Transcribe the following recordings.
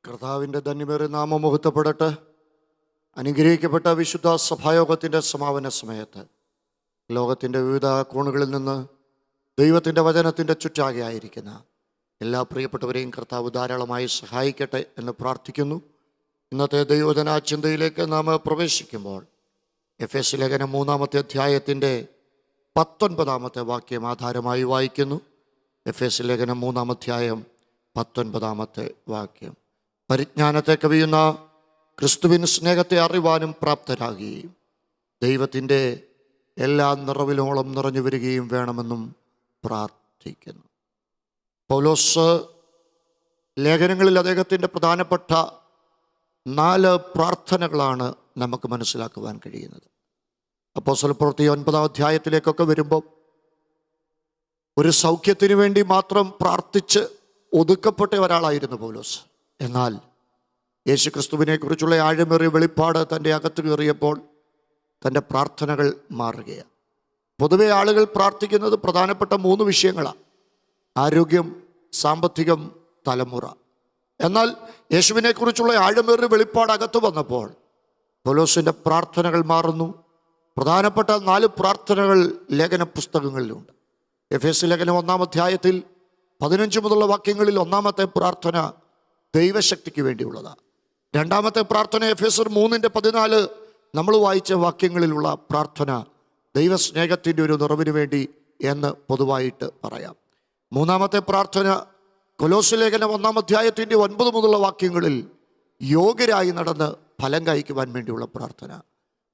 കർത്താവിൻ്റെ ധന്യമേറിയ നാമം മഹത്വപ്പെടട്ടെ. അനുഗ്രഹിക്കപ്പെട്ട വിശുദ്ധ സഭായോഗത്തിൻ്റെ സമാപന സമയത്ത് ലോകത്തിൻ്റെ വിവിധ കോണുകളിൽ നിന്ന് ദൈവത്തിൻ്റെ വചനത്തിൻ്റെ ചുറ്റാകെ ആയിരിക്കുന്ന എല്ലാ പ്രിയപ്പെട്ടവരെയും കർത്താവ് ധാരാളമായി സഹായിക്കട്ടെ എന്ന് പ്രാർത്ഥിക്കുന്നു. ഇന്നത്തെ ദൈവവചന ചിന്തയിലേക്ക് നാം പ്രവേശിക്കുമ്പോൾ എഫെസ്യ ലേഖനം 3-ാമത്തെ അധ്യായത്തിൻ്റെ 19-ാമത്തെ വാക്യം ആധാരമായി വായിക്കുന്നു. എഫെസ്യ ലേഖനം 3-ാം അധ്യായം 19-ാമത്തെ വാക്യം. പരിജ്ഞാനത്തെ കവിയുന്ന ക്രിസ്തുവിൻ സ്നേഹത്തെ അറിവാനും പ്രാപ്തരാകുകയും ദൈവത്തിൻ്റെ എല്ലാ നിറവിലോളം നിറഞ്ഞു വരികയും വേണമെന്നും പ്രാർത്ഥിക്കുന്നു. പൗലോസ് ലേഖനങ്ങളിൽ അദ്ദേഹത്തിൻ്റെ പ്രധാനപ്പെട്ട 4 പ്രാർത്ഥനകളാണ് നമുക്ക് മനസ്സിലാക്കുവാൻ കഴിയുന്നത്. അപ്പോസ്തലപ്രവൃത്തി 9-ാം അധ്യായത്തിലേക്കൊക്കെ വരുമ്പോൾ ഒരു സൗഖ്യത്തിന് വേണ്ടി മാത്രം പ്രാർത്ഥിച്ച് ഒതുക്കപ്പെട്ട ഒരാളായിരുന്നു പൗലോസ്. എന്നാൽ യേശു ക്രിസ്തുവിനെ കുറിച്ചുള്ള ആഴമേറിയ വെളിപ്പാട് തൻ്റെ അകത്ത് കയറിയപ്പോൾ തൻ്റെ പ്രാർത്ഥനകൾ മാറുകയാണ്. പൊതുവെ ആളുകൾ പ്രാർത്ഥിക്കുന്നത് പ്രധാനപ്പെട്ട 3 വിഷയങ്ങളാണ്: ആരോഗ്യം, സാമ്പത്തികം, തലമുറ. എന്നാൽ യേശുവിനെ കുറിച്ചുള്ള ആഴമേറിയ വെളിപ്പാട് അകത്ത് വന്നപ്പോൾ പൗലോസിൻ്റെ പ്രാർത്ഥനകൾ മാറുന്നു. പ്രധാനപ്പെട്ട 4 പ്രാർത്ഥനകൾ ലേഖന പുസ്തകങ്ങളിലുണ്ട്. എഫെസ്യ ലേഖനം 1-ാം അധ്യായത്തിൽ 15 മുതലുള്ള വാക്യങ്ങളിൽ 1-ാമത്തെ പ്രാർത്ഥന ദൈവശക്തിക്ക് വേണ്ടിയുള്ളതാണ്. 2-ാമത്തെ പ്രാർത്ഥന എഫെസ്യർ 3:14 നമ്മൾ വായിച്ച വാക്യങ്ങളിലുള്ള പ്രാർത്ഥന ദൈവസ്നേഹത്തിൻ്റെ ഒരു നിറവിന് വേണ്ടി എന്ന് പൊതുവായിട്ട് പറയാം. 3-ാമത്തെ പ്രാർത്ഥന കൊലോസ്യ ലേഖനം 1-ാം അധ്യായത്തിൻ്റെ 9 മുതലുള്ള വാക്യങ്ങളിൽ യോഗ്യരായി നടന്ന് ഫലം കായ്ക്കുവാൻ വേണ്ടിയുള്ള പ്രാർത്ഥന.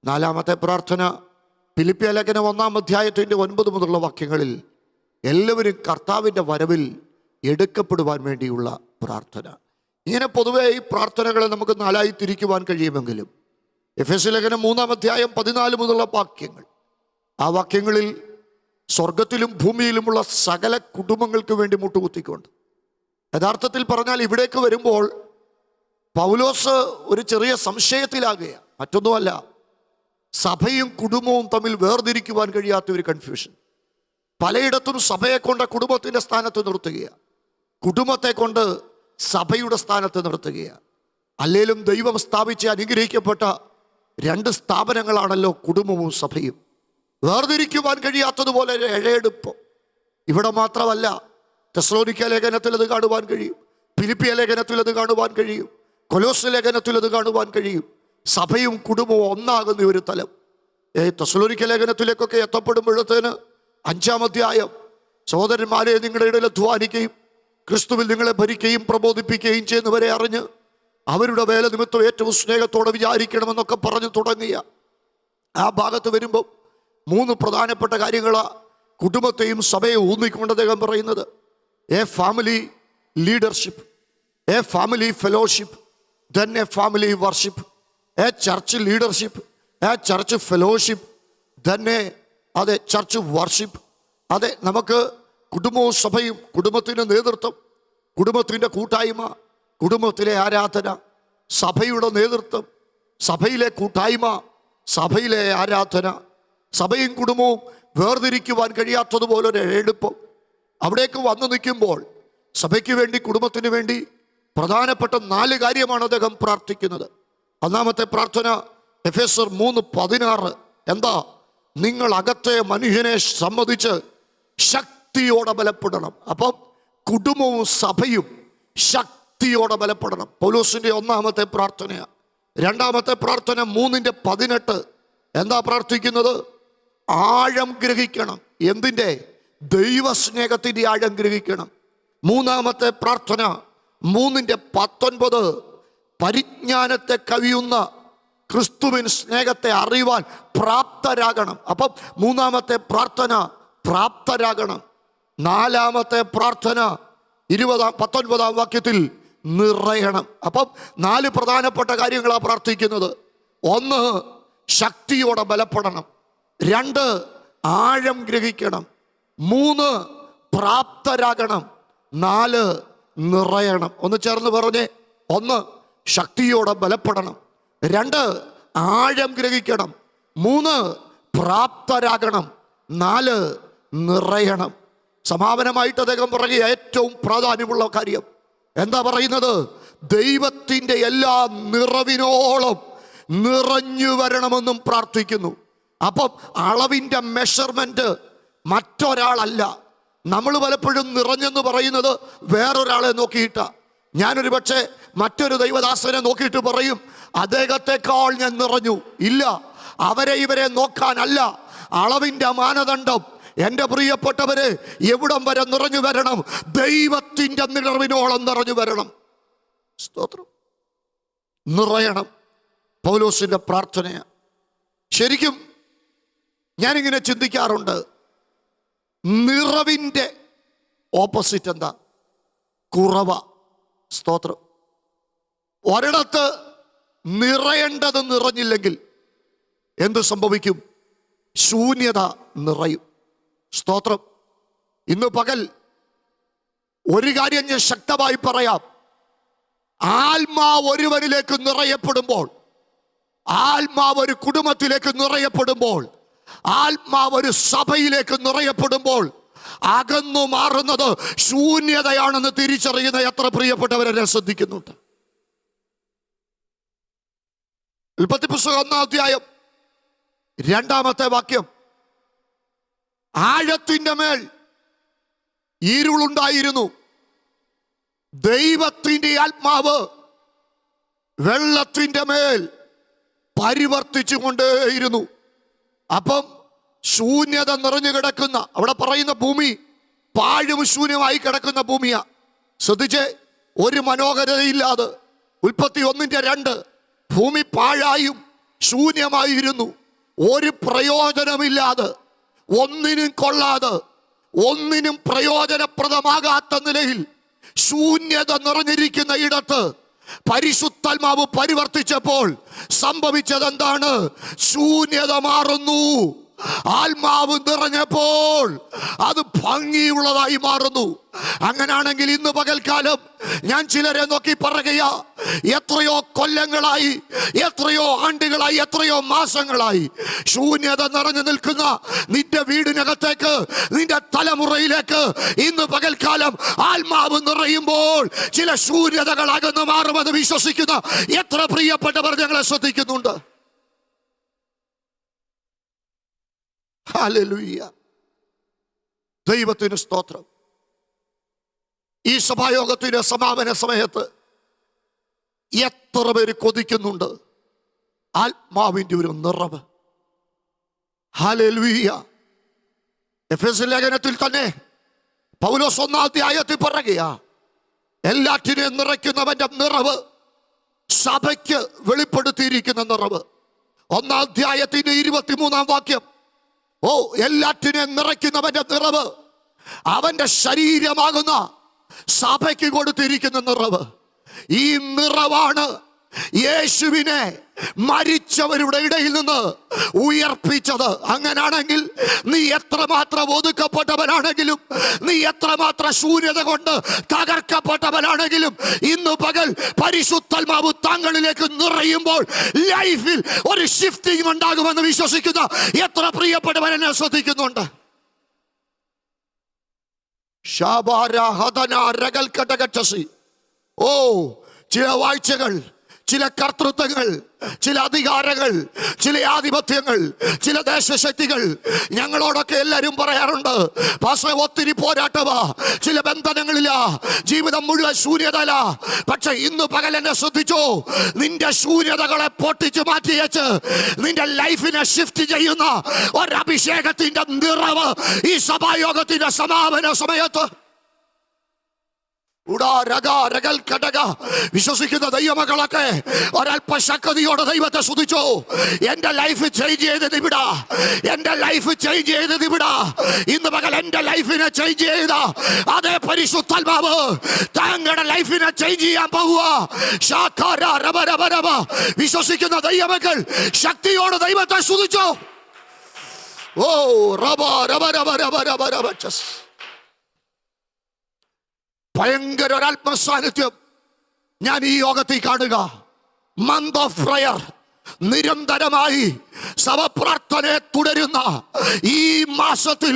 4-ാമത്തെ പ്രാർത്ഥന ഫിലിപ്പിയ ലേഖനം 1-ാം അധ്യായത്തിൻ്റെ 9 മുതലുള്ള വാക്യങ്ങളിൽ എല്ലാവരും കർത്താവിൻ്റെ വരവിൽ എടുക്കപ്പെടുവാൻ വേണ്ടിയുള്ള പ്രാർത്ഥന. ഇങ്ങനെ പൊതുവെ ഈ പ്രാർത്ഥനകളെ നമുക്ക് 4ആയി തിരിക്കുവാൻ കഴിയുമെങ്കിലും എഫെസ്യ ലേഖനം 3-ാം അധ്യായം 14 മുതലുള്ള വാക്യങ്ങൾ, ആ വാക്യങ്ങളിൽ സ്വർഗത്തിലും ഭൂമിയിലുമുള്ള സകല കുടുംബങ്ങൾക്ക് വേണ്ടി മുട്ടുകുത്തിക്കൊണ്ട്, യഥാർത്ഥത്തിൽ പറഞ്ഞാൽ ഇവിടേക്ക് വരുമ്പോൾ പൗലോസ് ഒരു ചെറിയ സംശയത്തിലാകുകയാണ്. മറ്റൊന്നുമല്ല, സഭയും കുടുംബവും തമ്മിൽ വേർതിരിക്കുവാൻ കഴിയാത്ത ഒരു കൺഫ്യൂഷൻ. പലയിടത്തും സഭയെ കൊണ്ട് കുടുംബത്തിൻ്റെ സ്ഥാനത്ത് നിർത്തുകയാണ്, കുടുംബത്തെ കൊണ്ട് സഭയുടെ സ്ഥാനത്ത് നിർത്തുകയാണ്. അല്ലേലും ദൈവം സ്ഥാപിച്ച് അനുഗ്രഹിക്കപ്പെട്ട 2 സ്ഥാപനങ്ങളാണല്ലോ കുടുംബവും സഭയും. വേർതിരിക്കുവാൻ കഴിയാത്തതുപോലെ ഇഴയെടുപ്പ് ഇവിടെ മാത്രമല്ല, തെസ്സലോനിക്ക ലേഖനത്തിൽ അത് കാണുവാൻ കഴിയും, ഫിലിപ്പിയ ലേഖനത്തിൽ അത് കാണുവാൻ കഴിയും, കൊലോസ്യ ലേഖനത്തിൽ അത് കാണുവാൻ കഴിയും. സഭയും കുടുംബവും ഒന്നാകുന്ന ഒരു തലം. തെസ്സലോനിക്ക ലേഖനത്തിലേക്കൊക്കെ എത്തപ്പെടുമ്പോഴത്തേന് 5-ാം അധ്യായം, സഹോദരന്മാരെ നിങ്ങളുടെ ഇടയിൽ അധ്വാനിക്കുകയും ക്രിസ്തുവിൽ നിങ്ങളെ ഭരിക്കുകയും പ്രബോധിപ്പിക്കുകയും ചെയ്യുന്നവരെ അറിഞ്ഞ് അവരുടെ വേല നിമിത്തം ഏറ്റവും സ്നേഹത്തോടെ വിചാരിക്കണമെന്നൊക്കെ പറഞ്ഞു തുടങ്ങിയ ആ ഭാഗത്ത് വരുമ്പോൾ 3 പ്രധാനപ്പെട്ട കാര്യങ്ങളാണ് കുടുംബത്തെയും സഭയെ ഊന്നിക്കൊണ്ട് അദ്ദേഹം പറയുന്നത്. A family leadership, A family fellowship, then A family worship, A church leadership, A church fellowship, then അതെ ചർച്ച് വർഷിപ്പ്. അതെ, നമുക്ക് കുടുംബവും സഭയും, കുടുംബത്തിൻ്റെ നേതൃത്വം, കുടുംബത്തിൻ്റെ കൂട്ടായ്മ, കുടുംബത്തിലെ ആരാധന, സഭയുടെ നേതൃത്വം, സഭയിലെ കൂട്ടായ്മ, സഭയിലെ ആരാധന, സഭയും കുടുംബവും വേർതിരിക്കുവാൻ കഴിയാത്തതുപോലെ ഒരു എഴുപ്പം. അവിടേക്ക് വന്നു നിൽക്കുമ്പോൾ സഭയ്ക്ക് വേണ്ടി, കുടുംബത്തിന് വേണ്ടി പ്രധാനപ്പെട്ട 4 കാര്യമാണ് അദ്ദേഹം പ്രാർത്ഥിക്കുന്നത്. 1-ാമത്തെ പ്രാർത്ഥന എഫെസ്യർ 3:16. എന്താ? നിങ്ങൾ അകത്തെ മനുഷ്യനെ സംബന്ധിച്ച് ശക്തിയോടെ ബലപ്പെടണം. അപ്പം കുടുംബവും സഭയും ശക്തിയോടെ ബലപ്പെടണം. പൗലോസിന്റെ 1-ാമത്തെ പ്രാർത്ഥനയാണ്. 2-ാമത്തെ പ്രാർത്ഥന 3:18. എന്താ പ്രാർത്ഥിക്കുന്നത്? ആഴം ഗ്രഹിക്കണം. എന്തിൻ്റെ? ദൈവസ്നേഹത്തിൻ്റെ ആഴം ഗ്രഹിക്കണം. 3-ാമത്തെ പ്രാർത്ഥന 3:19. പരിജ്ഞാനത്തെ കവിയുന്ന ക്രിസ്തുവിൻ സ്നേഹത്തെ അറിവാൻ പ്രാപ്തരാകണം. അപ്പം 3-ാമത്തെ പ്രാർത്ഥന പ്രാപ്തരാകണം. 4-ാമത്തെ പ്രാർത്ഥന 19-ാം വാക്യത്തിൽ നിറയണം. അപ്പം 4 പ്രധാനപ്പെട്ട കാര്യങ്ങളാണ് പ്രാർത്ഥിക്കുന്നത്. 1, ശക്തിയോടെ ബലപ്പെടണം. 2, ആഴം ഗ്രഹിക്കണം. 3, പ്രാപ്തരാകണം. 4, നിറയണം. ഒന്ന് ചേർന്ന് പറഞ്ഞേ. 1, ശക്തിയോടെ ബലപ്പെടണം. 2, ആഴം ഗ്രഹിക്കണം. 3, പ്രാപ്തരാകണം. 4, നിറയണം. സമാപനമായിട്ട് അദ്ദേഹം പറയുക ഏറ്റവും പ്രാധാന്യമുള്ള കാര്യം എന്താ പറയുന്നത്? ദൈവത്തിൻ്റെ എല്ലാ നിറവിനോളം നിറഞ്ഞു വരണമെന്നും പ്രാർത്ഥിക്കുന്നു. അപ്പം അളവിൻ്റെ മെഷർമെന്റ് മറ്റൊരാളല്ല. നമ്മൾ പലപ്പോഴും നിറഞ്ഞെന്ന് പറയുന്നത് വേറൊരാളെ നോക്കിയിട്ടാ. ഞാനൊരു പക്ഷേ മറ്റൊരു ദൈവദാസനെ നോക്കിയിട്ട് പറയും അദ്ദേഹത്തെക്കാൾ ഞാൻ നിറഞ്ഞു. ഇല്ല, അവരെ ഇവരെ നോക്കാനല്ല അളവിൻ്റെ മാനദണ്ഡം. എൻ്റെ പ്രിയപ്പെട്ടവരെ, എവിടം വരെ നിറഞ്ഞു വരണം? ദൈവത്തിൻ്റെ നിറവിനോളം നിറഞ്ഞു വരണം. സ്തോത്രം. നിറയണം. പൗലോസിന്റെ പ്രാർത്ഥനയാണ്. ശരിക്കും ഞാനിങ്ങനെ ചിന്തിക്കാറുണ്ട്, നിറവിൻ്റെ ഓപ്പോസിറ്റ് എന്താ? കുറവ. സ്തോത്രം. ഒരിടത്ത് നിറയേണ്ടത് നിറഞ്ഞില്ലെങ്കിൽ എന്ത് സംഭവിക്കും? ശൂന്യത നിറയും. സ്തോത്രം. ഇന്ന് പകൽ ഒരു കാര്യം ഞാൻ ശക്തമായി പറയാം. ആത്മാവ് ഒരുവനിലേക്ക് നിറയപ്പെടുമ്പോൾ, ആത്മാവ് ഒരു കുടുംബത്തിലേക്ക് നിറയപ്പെടുമ്പോൾ, ആത്മാവ് ഒരു സഭയിലേക്ക് നിറയപ്പെടുമ്പോൾ അകന്നു മാറുന്നത് ശൂന്യതയാണെന്ന് തിരിച്ചറിയുന്ന എത്ര പ്രിയപ്പെട്ടവരെ ശ്രദ്ധിക്കുന്നുണ്ട്. ഉൽപ്പത്തി പുസ്തകം 1-ാം അധ്യായം 2-ാമത്തെ വാക്യം. ആഴത്തിന്റെ മേൽ ഇരുളുണ്ടായിരുന്നു, ദൈവത്തിന്റെ ആത്മാവ് വെള്ളത്തിന്റെ മേൽ പരിവർത്തിച്ചു കൊണ്ടേയിരുന്നു. അപ്പം ശൂന്യത നിറഞ്ഞു കിടക്കുന്ന, അവിടെ പറയുന്ന ഭൂമി പാഴും ശൂന്യമായി കിടക്കുന്ന ഭൂമിയാ. ശ്രദ്ധിച്ചേ, ഒരു മനോഹരതയില്ലാതെ. ഉൽപ്പത്തി 1:2 ഭൂമി പാഴായും ശൂന്യമായിരുന്നു, ഒരു പ്രയോജനമില്ലാതെ, ഒന്നിനും കൊള്ളാതെ, ഒന്നിനും പ്രയോജനപ്രദമാകാത്ത നിലയിൽ ശൂന്യത നിറഞ്ഞിരിക്കുന്ന ഇടത്ത് പരിശുദ്ധാത്മാവ് പരിവർത്തിച്ചപ്പോൾ സംഭവിച്ചത് എന്താണ്? ശൂന്യത മാറുന്നു. ആത്മാവ് നിറഞ്ഞപ്പോൾ അത് ഭംഗിയുള്ളതായി മാറുന്നു. അങ്ങനാണെങ്കിൽ ഇന്ന് പകൽക്കാലം ഞാൻ ചിലരെ നോക്കി പറയുകയാ, എത്രയോ കൊല്ലങ്ങളായി, എത്രയോ ആണ്ടുകളായി, എത്രയോ മാസങ്ങളായി ശൂന്യത നിറഞ്ഞു നിൽക്കുന്ന നിന്റെ വീടിനകത്തേക്ക്, നിന്റെ തലമുറയിലേക്ക് ഇന്ന് പകൽക്കാലം ആത്മാവ് നിറയുമ്പോൾ ചില ശൂന്യതകൾ അകന്നു മാറുമെന്ന് വിശ്വസിക്കുന്ന എത്ര പ്രിയപ്പെട്ടവർ ഞങ്ങളെ ശ്രദ്ധിക്കുന്നുണ്ട്. ഹല്ലേലൂയ. ദൈവത്തിന് സ്തോത്രം. ഈ സഭായോഗത്തിന്റെ സമാപന സമയത്ത് എത്ര പേര് കൊതിക്കുന്നുണ്ട് ആത്മാവിന്റെ ഒരു നിറവ്. ഹല്ലേലൂയ. എഫെസ്യ ലേഖനത്തിൽ തന്നെ പൗലോസ് 1-ാം അധ്യായത്തിൽ പറയുകയാ, എല്ലാറ്റിനെയും നിറയ്ക്കുന്നവന്റെ നിറവ്, സഭയ്ക്ക് വെളിപ്പെടുത്തിയിരിക്കുന്ന നിറവ്. 1-ാം അധ്യായത്തിന്റെ 23-ാം വാക്യം. ഓ, എല്ലാറ്റിനെയും നിറയ്ക്കുന്നവന്റെ നിറവ്, അവന്റെ ശരീരമാകുന്ന സഭയ്ക്ക് കൊടുത്തിരിക്കുന്ന നിറവ്. ഈ നിറവാണ് യേശുവിനെ മരിച്ചവരുടെ ഇടയിൽ നിന്ന് ഉയർപ്പിച്ചത്. അങ്ങനാണെങ്കിൽ നീ എത്രമാത്രം ഒതുക്കപ്പെട്ടവനാണെങ്കിലും, നീ എത്രമാത്രം ശൂന്യത കൊണ്ട് തകർക്കപ്പെട്ടവനാണെങ്കിലും, ഇന്ന് പകൽ പരിശുദ്ധാത്മാവ് താങ്കളിലേക്ക് നിറയുമ്പോൾ ലൈഫിൽ ഒരു ഷിഫ്റ്റിംഗ് ഉണ്ടാകുമെന്ന് വിശ്വസിക്കുന്ന എത്ര പ്രിയപ്പെട്ടവരെന്നെ ശ്രദ്ധിക്കുന്നുണ്ട്. ഓ, ചില വാഴ്ചകൾ, ചില കർത്തൃത്വങ്ങൾ, ചില അധികാരങ്ങൾ, ചില ആധിപത്യങ്ങൾ, ചില ദേശശക്തികൾ ഞങ്ങളോടൊക്കെ എല്ലാവരും പറയാറുണ്ട്, പാസ്റ്റർ ഒത്തിരി പോരാട്ടമാ, ചില ബന്ധനങ്ങളില്ല, ജീവിതം മുഴുവൻ ശൂന്യതയില. പക്ഷെ ഇന്ന് പകൽ എന്നെ ശ്രദ്ധിച്ചോ, നിന്റെ ശൂന്യതകളെ പൊട്ടിച്ചു മാറ്റിയേച്ച് നിന്റെ ലൈഫിനെ ഷിഫ്റ്റ് ചെയ്യുന്ന ഒരഭിഷേകത്തിന്റെ നിറവ് ഈ സഭായോഗത്തിന്റെ സമാപന സമയത്ത് വിശ്വസിക്കുന്ന ദൈവമക്കളൊക്കെ ഒരല്പ ശക്തിയോടെ ദൈവത്തെ സ്തുതിച്ചോ. എന്റെ ലൈഫ് ചേഞ്ച് ചെയ്തത് ഇവിടാ, എന്റെ ലൈഫ് ചേഞ്ച് ചെയ്തത് ഇവിടാ. ഇന്ന് പകൽ എന്റെ ലൈഫിനെ ചേഞ്ച് ചെയ്ത അതേ പരിശുദ്ധാത്മാവ് താങ്കളുടെ ലൈഫിനെ ചേഞ്ച് ചെയ്യാൻ പോവുക. വിശ്വസിക്കുന്ന ദൈവമക്കൾ ശക്തിയോടെ ദൈവത്തെ സ്തുതിച്ചോ. ഓ, ഭയങ്കര ഒരാത്മസാന്നിധ്യം ഞാൻ ഈ യോഗത്തിൽ കാണുക. മന്ത് ഓഫ് പ്രയർ, നിരന്തരമായി സഭ പ്രാർത്ഥനയെ തുടരുന്ന ഈ മാസത്തിൽ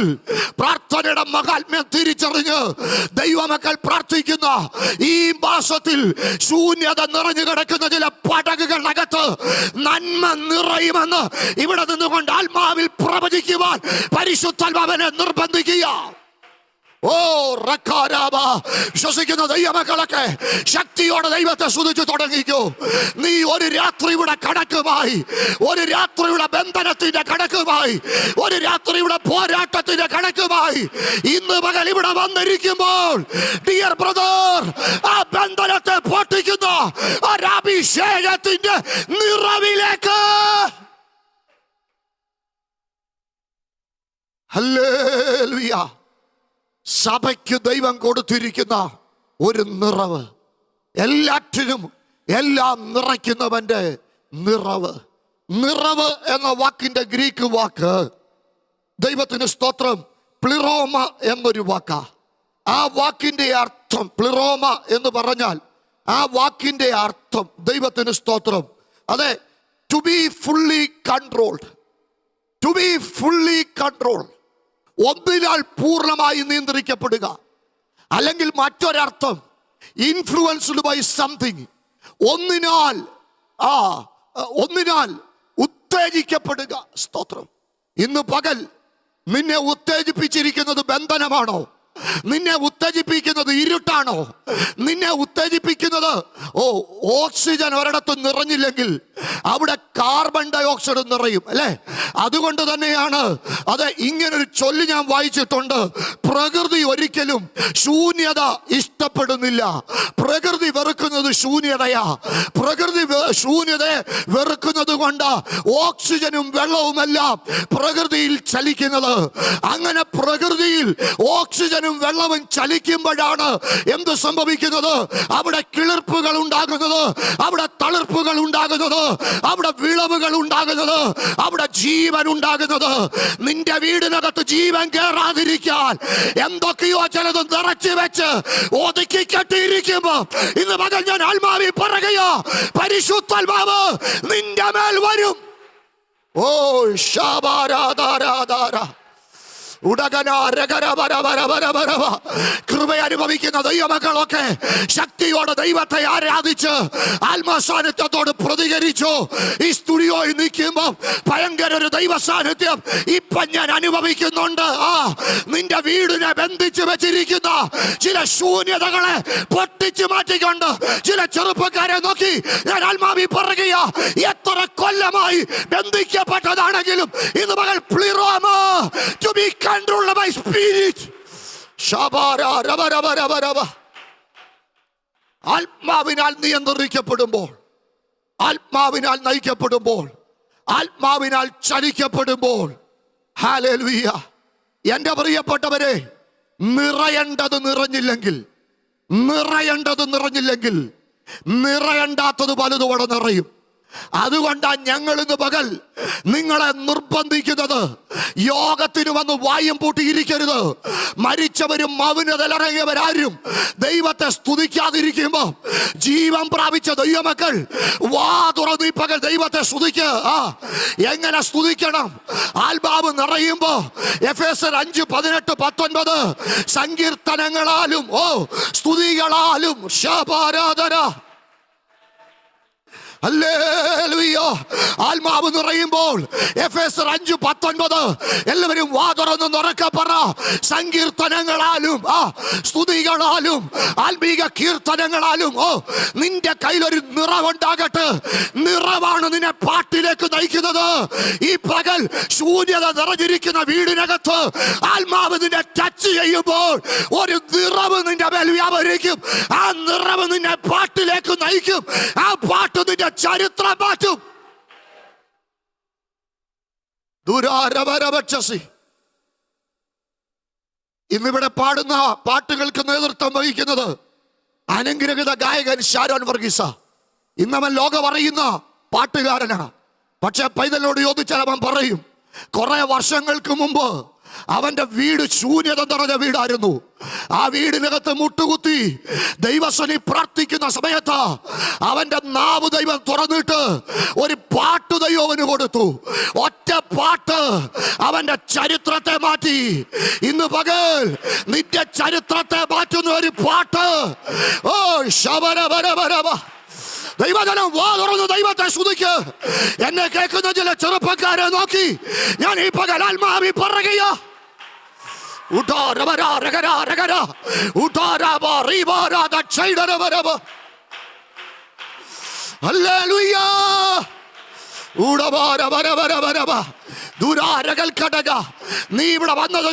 പ്രാർത്ഥനയുടെ മഹാത്മ്യം തിരിച്ചറിഞ്ഞ് ദൈവമക്കൾ പ്രാർത്ഥിക്കുന്ന ഈ മാസത്തിൽ ശൂന്യത നിറഞ്ഞു കിടക്കുന്ന ചില പടകുകളിനകത്ത് നന്മ നിറയുമെന്ന് ഇവിടെ നിന്നുകൊണ്ട് ആത്മാവിൽ പ്രവചിക്കുവാൻ പരിശുദ്ധാത്മാവിനെ നിർബന്ധിക്കുക. ഓ റക്കാരാബ, വിശ്വസിക്കുന്ന ദൈവമക്കളൊക്കെ ശക്തിയോടെ ദൈവത്തെ സ്തുതിച്ചു തുടങ്ങിക്കോ. നീ ഒരു രാത്രിയുടെ കണക്കുമായി, ഒരു രാത്രിയുടെ ബന്ധനത്തിന്റെ കണക്കുമായി, ഒരു രാത്രിയുടെ പോരാട്ടത്തിന്റെ കണക്കുമായി ഇന്ന് പകൽ ഇവിടെ വന്നിരിക്കുമ്പോൾ ഡിയർ ബ്രദർ, ആ ബന്ധനത്തെ പൊട്ടിക്കുന്ന ഒരഭിഷേകത്തിന്റെ നിറവിലേക്ക് ഹല്ലേലൂയ സഭയ്ക്ക് ദൈവം കൊടുത്തിരിക്കുന്ന ഒരു നിറവ്, എല്ലാറ്റിനും എല്ലാം നിറയ്ക്കുന്നവന്റെ നിറവ്. നിറവ് എന്ന വാക്കിന്റെ ഗ്രീക്ക് വാക്ക്, ദൈവത്തിന് സ്തോത്രം, പ്ലിറോമ എന്നൊരു വാക്കാ. ആ വാക്കിന്റെ അർത്ഥം, പ്ലിറോമ എന്ന് പറഞ്ഞാൽ ആ വാക്കിന്റെ അർത്ഥം, ദൈവത്തിന് സ്തോത്രം, അതെ, to be fully controlled. To be fully controlled, ഒന്നിനാൽ പൂർണ്ണമായി നിയന്ത്രിക്കപ്പെടുക. അല്ലെങ്കിൽ മറ്റൊരർത്ഥം, ഇൻഫ്ലുവൻസ്ഡ് ബൈ സംതിങ്, ഒന്നിനാൽ ഉത്തേജിക്കപ്പെടുക. സ്തോത്രം. ഇന്ന് പകൽ നിന്നെ ഉത്തേജിപ്പിച്ചിരിക്കുന്നത് ബന്ധനമാണോ? നിന്നെ ഉത്തേജിപ്പിക്കുന്നത് ഇരുട്ടാണോ? നിന്നെ ഉത്തേജിപ്പിക്കുന്നത് ഓക്സിജൻ ഒരിടത്ത് നിറഞ്ഞില്ലെങ്കിൽ അവിടെ കാർബൺ ഡൈ ഓക്സൈഡ് നിറയും, അല്ലേ? അതുകൊണ്ട് തന്നെയാണ് അത് ഇങ്ങനൊരു ചൊല്ല് ഞാൻ വായിച്ചിട്ടുണ്ട്. പ്രകൃതി ഒരിക്കലും ശൂന്യത ഇഷ്ടപ്പെടുന്നില്ല. പ്രകൃതി വെറുക്കുന്നത് ശൂന്യതയാ. പ്രകൃതി ശൂന്യതയെ വെറുക്കുന്നത് കൊണ്ട് ഓക്സിജനും വെള്ളവുമെല്ലാം പ്രകൃതിയിൽ ചലിക്കുന്നത്. അങ്ങനെ പ്രകൃതിയിൽ ഓക്സിജനും വെള്ളവും ചലിക്കുമ്പോഴാണ് എന്ത് സംഭവിക്കുന്നത്? അവിടെ കിളിർപ്പുകൾ ഉണ്ടാകുന്നത്, അവിടെ തളിർപ്പുകൾ ഉണ്ടാകുന്നത്, അവിടെ വിളവുകൾ ഉണ്ടാകുന്നത്, അവിടെ ജീവൻ ഉണ്ടാകുന്നത്. നിന്റെ വീടിനകത്ത് ജീവൻ കയറാതിരിക്കാൻ എന്തൊക്കെയോ ചിലത് നിറച്ചു വെച്ച് ഒതുക്കി കെട്ടിയിരിക്കുമ്പോ ഇന്ന് മകൻ ഞാൻ ആത്മാവിൽ പറയുകയോ, പരിശുദ്ധാത്മാവ് നിന്റെ മേൽ വരും. ഓ ശാബാരാധാരാധാര കൃപ അനുഭവിക്കുന്ന ദൈവമക്കളൊക്കെ ശക്തിയോടെ ദൈവത്തെ ആരാധിച്ച് ആത്മസാന്നിധ്യത്തോട് പ്രതികരിച്ചു. ഈ സ്റ്റുഡിയോയിൽ നിൽക്കുമ്പോൾ ഭയങ്കര ഒരു ദൈവ സാന്നിധ്യം ഇപ്പൊ ഞാൻ അനുഭവിക്കുന്നുണ്ട്. നിന്റെ വീടിനെ ബന്ധിച്ചു വെച്ചിരിക്കുന്ന ചില ശൂന്യതകളെ പൊട്ടിച്ചു മാറ്റിക്കൊണ്ട് ചില ചെറുപ്പക്കാരെ നോക്കി ഞാൻ ആത്മാവി പറയുക, എത്ര കൊല്ലമായി ബന്ധിക്കപ്പെട്ടതാണെങ്കിലും ഇന്ന് മകൾ പ്ലിറോമ to be controlled by spirit. ശബാരാ രബ രബ രബ രബ. ആത്മാവിനാൽ നിയന്ത്രിക്കപ്പെടുമ്പോൾ, ആത്മാവിനാൽ നയിക്കപ്പെടുമ്പോൾ, ആത്മാവിനാൽ ചലിക്കപ്പെടുമ്പോൾ, ഹല്ലേലൂയ. എന്റെ പ്രിയപ്പെട്ടവരെ, നിറയേണ്ടത് നിറഞ്ഞില്ലെങ്കിൽ നിറയണ്ടാത്തത് പലതും നിറയും. അതുകൊണ്ടാണ് ഞങ്ങൾ ഇന്ന് പകൽ നിങ്ങളെ നിർബന്ധിക്കുന്നത്, യോഗത്തിന് വന്ന് വായും പൂട്ടിയിരിക്കരുത്. മരിച്ചവരും മൗനതയിലിറങ്ങിയവരാരും ദൈവത്തെ സ്തുതിക്കാതിരിക്കുമ്പോ ജീവൻ പ്രാപിച്ച ദൈവമക്കൾ വാ തുറന്ന് പകൽ ദൈവത്തെ സ്തുതിക്ക്. എങ്ങനെ സ്തുതിക്കണം? ആത്മാവ് നിറയുമ്പോ എഫേസ്യർ 5:18-19 സങ്കീർത്തനങ്ങളാലും സ്തുതികളാലും ശബാരാധന. ഹല്ലേലൂയ. ആത്മാവ് നിറയുമ്പോൾ എഫേസ്യർ 5:19 എല്ലാവരും വാ തുറന്ന് ഉറക്കെ പറ. സങ്കീർത്തനങ്ങളാലും സ്തുതികളാലും ആത്മീക കീർത്തനങ്ങളാലും നിന്റെ കയ്യിലൊരു നിറവുണ്ടാകട്ടെ. നിറവാണ് നിന്നെ പാട്ടിലേക്ക് നയിക്കുന്നത്. ഈ പകൽ ശൂന്യത നിറഞ്ഞിരിക്കുന്ന വീടിനകത്ത് ആത്മാവ് നിന്നെ ടച്ച് ചെയ്യുമ്പോൾ ഒരു നിറവ് നിന്റെ മേൽ വ്യാപരിക്കും. ആ നിറവ് നിന്നെ പാട്ടിലേക്ക് നയിക്കും. ആ പാട്ട് നിന്റെ ചരിത്രം മാറ്റും. ഇന്നിവിടെ പാടുന്ന പാട്ടുകൾക്ക് നേതൃത്വം വഹിക്കുന്നത് അനുഗ്രഹിത ഗായകൻ ഷാരോൺ വർഗീസ. ഇന്നവൻ ലോകം അറിയുന്ന പാട്ടുകാരനാണ്. പക്ഷെ പൈതലിനോട് ചോദിച്ചാൽ അവൻ പറയും, കുറെ വർഷങ്ങൾക്ക് മുമ്പ് അവന്റെ വീട് ശൂന്യത നിറഞ്ഞ വീടായിരുന്നു. ആ വീടിനകത്ത് മുട്ടുകുത്തി ദൈവസനി പ്രാർത്ഥിക്കുന്ന സമയത്ത് അവന്റെ നാവ് ദൈവം തുറന്നിട്ട് ഒരു പാട്ട് ദൈവം അവന് കൊടുത്തു. ഒറ്റ പാട്ട് അവന്റെ ചരിത്രത്തെ മാറ്റി. ഇന്ന് പകൽ നിന്റെ ചരിത്രത്തെ മാറ്റുന്ന ഒരു പാട്ട്. ഓ ശബരബരബരബ. ദൈവജനം വാ തുറന്ന് ദൈവത്തെ സ്തുതിക്ക്. എന്നെ കേൾക്കുന്ന ചില ചെറുപ്പക്കാരെ നോക്കി ഞാൻ ഈ പകൽ ആത്മാവിൽ പറയുക. നീ ഇവിടെ വന്നത്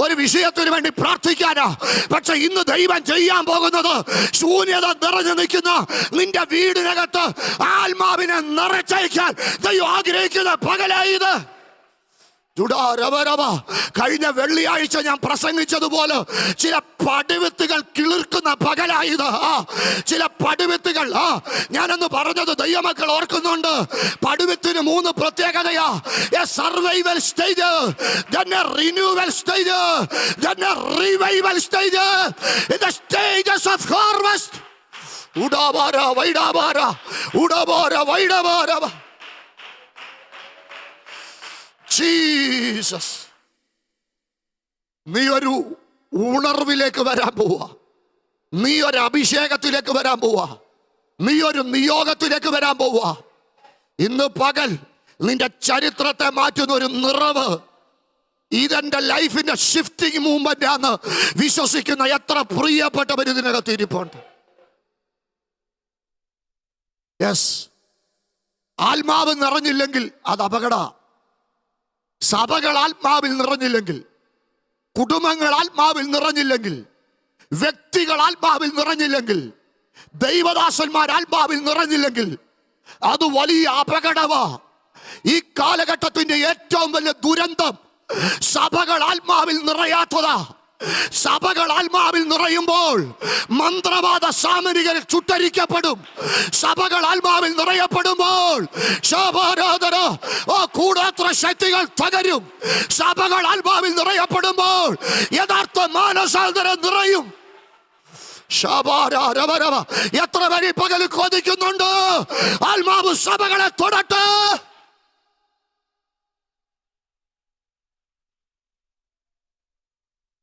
ഒരു വിഷയത്തിന് വേണ്ടി പ്രാർത്ഥിക്കാനാ. പക്ഷെ ഇന്ന് ദൈവം ചെയ്യാൻ പോകുന്നത് ശൂന്യത നിറഞ്ഞു നിൽക്കുന്ന നിന്റെ വീടിനകത്ത് ആത്മാവിനെ നിറച്ചയക്കാൻ ദൈവം ആഗ്രഹിക്കുന്ന പകലായത്. കഴിഞ്ഞ വെള്ളിയാഴ്ച ഞാൻ പ്രസംഗിച്ചതുപോലെ ചില പടിവിത്തുകൾ കിളിർക്കുന്ന പകലായത്. ചില പടിവിത്തുകൾ ഞാനൊന്ന് പറഞ്ഞത് ദൈവമക്കൾ ഓർക്കുന്നുണ്ട്. പടിവിത്തിന് 3 പ്രത്യേകതയാ. Survival stage, renewal stage, revival stage, the stages of harvest. ഉടാബാര വൈഡാബാര ഉടാബാര വൈഡാബാര. ജീസസ്, നീ ഒരു ഉണർവിലേക്ക് വരാൻ പോവാ. നീ ഒരു അഭിഷേകത്തിലേക്ക് വരാൻ പോവാ. നീ ഒരു നിയോഗത്തിലേക്ക് വരാൻ പോവാ. ഇന്ന് പകൽ നിന്റെ ചരിത്രത്തെ മാറ്റുന്ന ഒരു നിറവ് ഇതെന്റെ ലൈഫിന്റെ ഷിഫ്റ്റിംഗ് മൂവ്മെന്റ് ആണ് വിശ്വസിക്കുന്ന എത്ര പ്രിയപ്പെട്ടവർ ഇതിനകത്ത് ഇരിപ്പുണ്ട്. യെസ്, ആത്മാവ് നിറഞ്ഞില്ലെങ്കിൽ അത് അപകട. സഭകൾ ആത്മാവിൽ നിറഞ്ഞില്ലെങ്കിൽ, കുടുംബങ്ങൾ ആത്മാവിൽ നിറഞ്ഞില്ലെങ്കിൽ, വ്യക്തികൾ ആത്മാവിൽ നിറഞ്ഞില്ലെങ്കിൽ, ദൈവദാസന്മാർ ആത്മാവിൽ നിറഞ്ഞില്ലെങ്കിൽ അത് വലിയ അപകടമാ. ഈ കാലഘട്ടത്തിന്റെ ഏറ്റവും വലിയ ദുരന്തം സഭകൾ ആത്മാവിൽ നിറയാത്തതാ. സഭകൾ ആത്മാവിൽ നിറയുമ്പോൾ മന്ത്രവാദ സാമരികർ ചുട്ടരിക്കപ്പെടും. സഭകൾ ആത്മാവിൽ നിറയപ്പെടുമ്പോൾ കൂടാത്ര ശക്തികൾ തകരും. സഭകൾ ആത്മാവിൽ നിറയപ്പെടുമ്പോൾ യഥാർത്ഥ മാനസാന്തരം നിറയും. എത്ര പേര് പകൽ കൊതിക്കുന്നുണ്ട് ആത്മാവ് സഭകളെ തൊടട്ടെ.